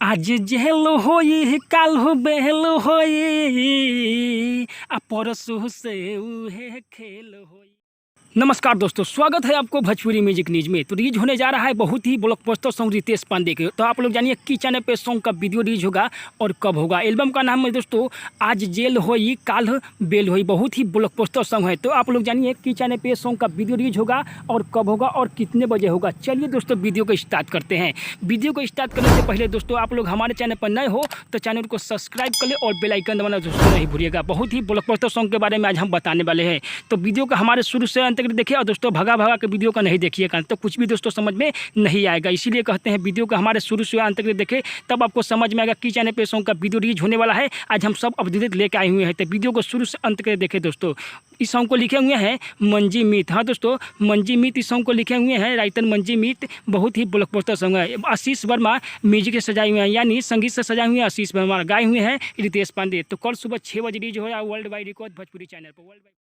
आज जेल होई काल हो बेल होई आ परसों से उहे खेल होई। नमस्कार दोस्तों, स्वागत है आपको भोजपुरी म्यूजिक न्यूज में। तो रिलीज होने जा रहा है बहुत ही ब्लॉकबस्टर सॉन्ग रितेश पांडे के। तो आप लोग जानिए कि चैनल पे सॉन्ग का वीडियो रिलीज होगा और कब होगा। एल्बम का नाम है दोस्तों आज जेल होई काल बेल होई। बहुत ही ब्लॉकबस्टर सॉन्ग है। तो आप लोग जानिए कि चैनल पे सॉन्ग का वीडियो रिलीज होगा और कब होगा और कितने बजे होगा। चलिए दोस्तों वीडियो को स्टार्ट करते हैं। वीडियो को स्टार्ट करने से पहले दोस्तों आप लोग हमारे चैनल पर नए हो तो चैनल को सब्सक्राइब कर ले और बेल आइकन दबाना दोस्तों नहीं भूलिएगा। बहुत ही ब्लॉकबस्टर सॉन्ग के बारे में आज हम बताने वाले हैं। तो वीडियो को हमारे शुरू से अंत तक देखिए और दोस्तों भगा भगा के वीडियो का नहीं देखिएगा तो कुछ भी दोस्तों समझ में नहीं आएगा। इसीलिए कहते हैं वीडियो को हमारे शुरू से अंत तक देखें, तब आपको समझ में आएगा कि चैनल पे सॉन्ग का वीडियो रिलीज होने वाला है। आज हम सब अपडेट लेके आए हुए हैं, तो वीडियो को शुरू से अंत तक देखें दोस्तों। इस सॉन्ग को लिखे हुए हैं मंजी मित। हाँ दोस्तों, मंजी मित इस सॉन्ग को लिखे हुए हैं राइटर मंजी मित। बहुत ही ब्लॉकबस्टर सॉन्ग है। आशीष वर्मा म्यूजिक से सजाए हुए हैं, यानी संगीत से सजाए हुए हैं आशीष वर्मा, गाए हुए हैं रितेश पांडे। तो कल सुबह 6 बजे रिलीज हो रहा है world wide record Bhojpuri channel पर।